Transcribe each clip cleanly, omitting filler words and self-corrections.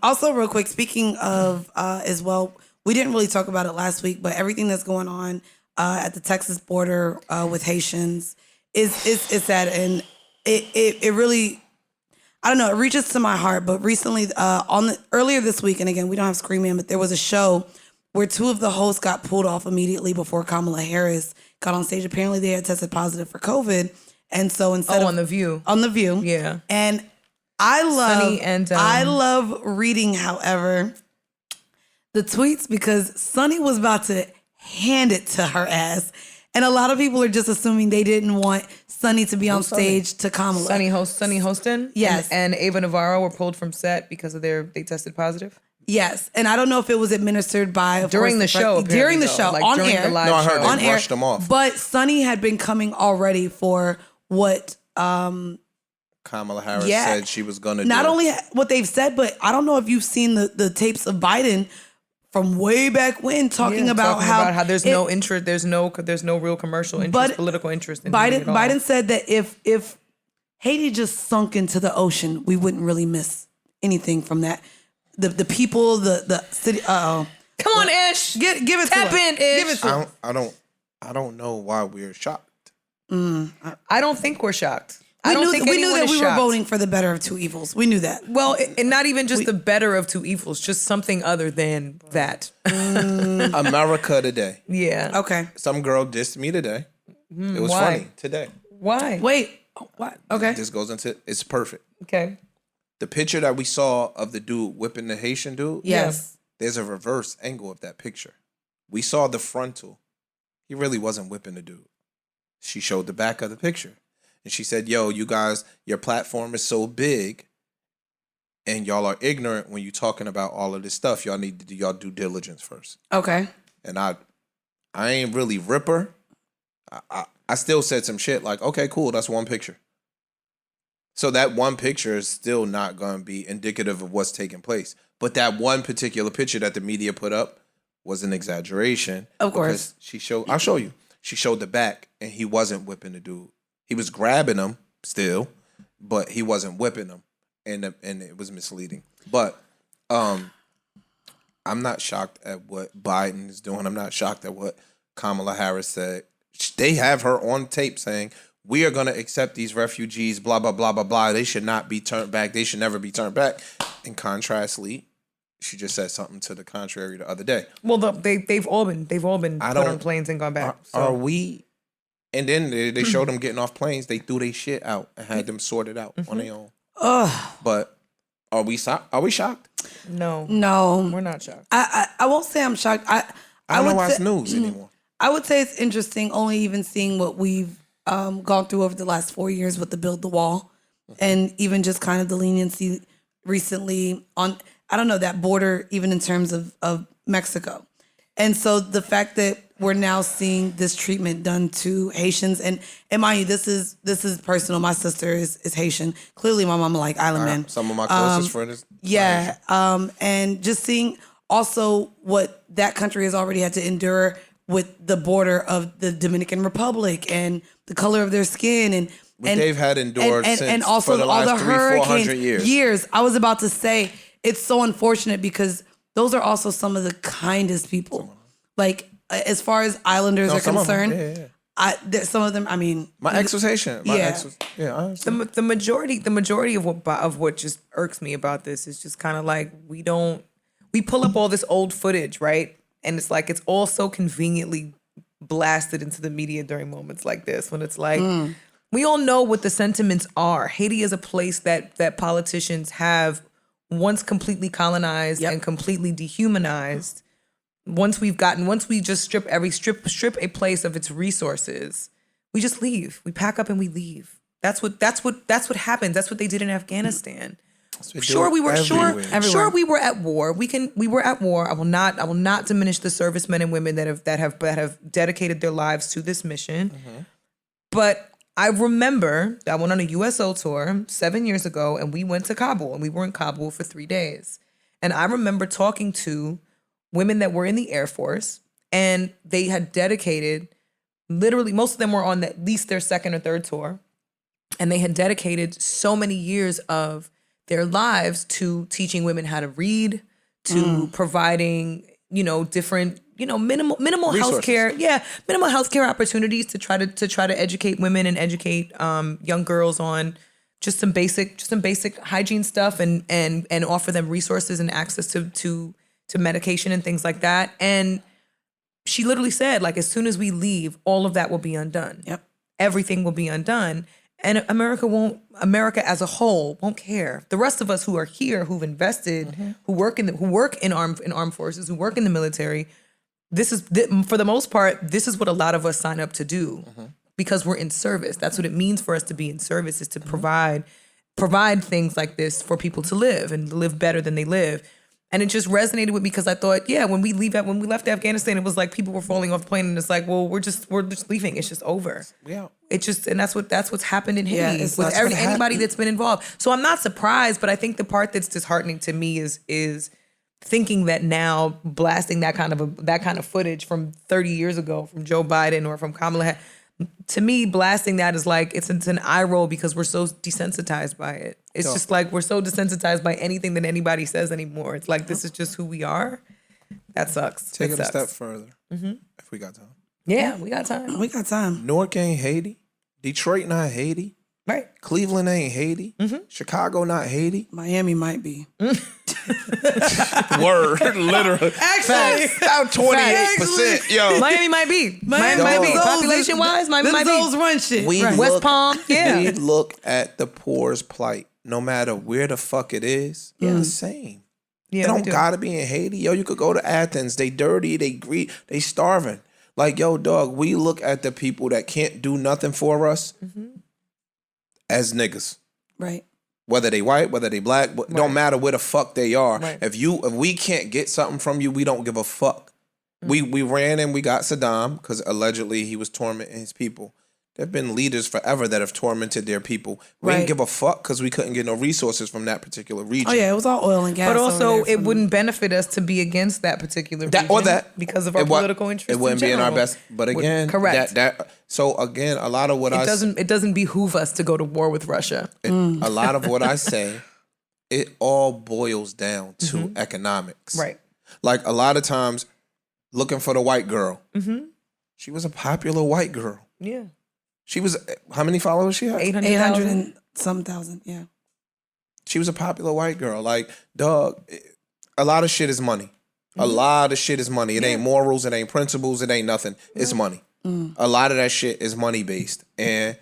Also, real quick, speaking of as well, we didn't really talk about it last week, but everything that's going on at the Texas border with Haitians is sad, and it really, I don't know, it reaches to my heart. But recently, earlier this week, and again, we don't have Scream Man, but there was a show where two of the hosts got pulled off immediately before Kamala Harris got on stage. Apparently, they had tested positive for COVID, and so instead on The View, yeah, and I love reading, however, the tweets, because Sunny was about to hand it to her ass. And a lot of people are just assuming they didn't want Sunny to be on stage to Kamala. Sunny hosting? Yes. And Ava Navarro were pulled from set because of they tested positive? Yes. And I don't know if it was administered by... During the show. During the show, on air. No, I heard they brushed them off. But Sunny had been coming already for what... Kamala Harris said she was going to do. Not only what they've said, but I don't know if you've seen the tapes of Biden from way back when talking about how there's no interest, there's no real commercial interest, political interest in Biden. it at all. Biden said that if Haiti just sunk into the ocean, we wouldn't really miss anything from that. The people, the city. Come on, Ish. Give it Tap to in, Ish. Ish. Give it to I don't know why we're shocked. I don't think we're shocked. We knew that we were voting for the better of two evils. We knew that. Well, and not even just the better of two evils, just something other than that. America today. Yeah. Okay. Some girl dissed me today. It was Why? funny today. Why? Wait. What? Okay. This goes into it's perfect. Okay. The picture that we saw of the dude whipping the Haitian dude. Yes. There's a reverse angle of that picture. We saw the frontal. He really wasn't whipping the dude. She showed the back of the picture. And she said, yo, you guys, your platform is so big and y'all are ignorant when you're talking about all of this stuff. Y'all need to do y'all due diligence first. Okay. And I ain't really ripper. I still said some shit like, okay, cool, that's one picture. So that one picture is still not going to be indicative of what's taking place. But that one particular picture that the media put up was an exaggeration. Of course. I'll show you. She showed the back and he wasn't whipping the dude. He was grabbing him still, but he wasn't whipping him, and it was misleading. But I'm not shocked at what Biden is doing. I'm not shocked at what Kamala Harris said. They have her on tape saying, we are going to accept these refugees, blah, blah, blah, blah, blah. They should not be turned back. They should never be turned back. In contrastly, she just said something to the contrary the other day. Well, they've all been put on planes and gone back. Are we... And then they showed them getting off planes. They threw their shit out and had them sorted out on their own. But are we shocked? No, we're not shocked. I won't say I'm shocked. I don't watch news anymore. I would say it's interesting, only even seeing what we've gone through over the last 4 years with the Build the Wall, and even just kind of the leniency recently on, I don't know, that border, even in terms of Mexico. And so the fact that we're now seeing this treatment done to Haitians, and mind you, this is personal. My sister is Haitian. Clearly, my mama like island men. Some of my closest friends. Yeah, and just seeing also what that country has already had to endure with the border of the Dominican Republic and the color of their skin, and they've had endured since and also for the all last the 300-400 years. I was about to say it's so unfortunate because those are also some of the kindest people. Like, as far as islanders are concerned, some of them, I mean... My ex was Haitian. The majority of what just irks me about this is just kind of like, we pull up all this old footage, right? And it's like, it's all so conveniently blasted into the media during moments like this, when it's like, we all know what the sentiments are. Haiti is a place that politicians have once completely colonized and completely dehumanized. Once we just strip a place of its resources, we just leave. We pack up and we leave. That's what happens. That's what they did in Afghanistan. Sure, we were at war. We were at war. I will not diminish the servicemen and women that have dedicated their lives to this mission. Mm-hmm. But I remember I went on a USO tour 7 years ago, and we went to Kabul, and we were in Kabul for 3 days. And I remember talking to women that were in the Air Force, and they had dedicated, literally, most of them were on at least their second or third tour, and they had dedicated so many years of their lives to teaching women how to read, to providing, different, minimal Resources. healthcare. Yeah, minimal healthcare opportunities to try to educate women and educate young girls on just some basic hygiene stuff and offer them resources and access to medication and things like that. And she literally said, like, as soon as we leave, all of that will be undone. Yep. Everything will be undone. And America as a whole won't care. The rest of us who are here, who've invested, who work in armed forces, who work in the military, for the most part, this is what a lot of us sign up to do because we're in service. That's what it means for us to be in service, is to provide things like this for people to live and live better than they live. And it just resonated with me because I thought, when we left Afghanistan, it was like people were falling off the plane, and it's like, well, we're just leaving. It's just over. Yeah. It just, and that's what's happened in Yeah, Haiti that's with what anybody happened. that's been involved. So I'm not surprised, but I think the part that's disheartening to me is thinking that now blasting that kind of footage from 30 years ago from Joe Biden or from Kamala, to me, blasting that is like, it's an eye roll because we're so desensitized by it. It's just like we're so desensitized by anything that anybody says anymore. It's like, this is just who we are. That sucks. Take it a sucks. step further, if we got time. Yeah, we got time. We got time. Newark ain't Haiti. Detroit not Haiti. Right. Cleveland ain't Haiti. Chicago not Haiti. Miami might be. Word, literally. Actually, About 28%. Yo, Miami might be. Miami might be. Dog. Population wise, Miami might those be. run shit. We Right. look- West Palm, yeah. we look at the poor's plight, no matter where the fuck it is, the same. Yeah, It we don't do. gotta be in Haiti. Yo, you could go to Athens. They dirty, they starving. Like, yo, dog, we look at the people that can't do nothing for us as niggas. Right. Whether they white, whether they black, it don't matter where the fuck they are. Right. If we can't get something from you, we don't give a fuck. We ran and we got Saddam because allegedly he was tormenting his people. There have been leaders forever that have tormented their people. We Right. didn't give a fuck because we couldn't get no resources from that particular region. Oh yeah, it was all oil and gas. But over also, there it from- wouldn't benefit us to be against that particular That region or that because of our It wa- political interests. It wouldn't be in our general. best. But again, correct. So again, a lot of what It doesn't behoove us to go to war with Russia. a lot of what I say, it all boils down to economics. Right. Like a lot of times, looking for the white girl. She was a popular white girl. Yeah. She was, how many followers she had? 800 800,000. and some thousand. Yeah. She was a popular white girl. Like, dog, a lot of shit is money. A lot of shit is money. It ain't morals. It ain't principles. It ain't nothing. It's money. A lot of that shit is money based. And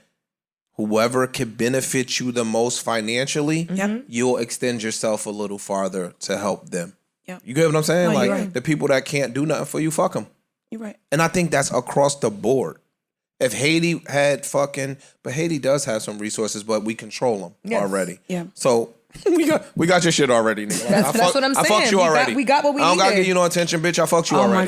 whoever can benefit you the most financially, you'll extend yourself a little farther to help them. Yep. You get what I'm saying? No, Like, you're right. the people that can't do nothing for you, fuck them. You're right. And I think that's across the board. If Haiti had but Haiti does have some resources, but we control them Yes. already. Yeah. So we got your shit already, nigga. That's what I'm I fucked saying. you already. We got what we I don't gotta needed. give you no attention, bitch. I fucked you Oh my already.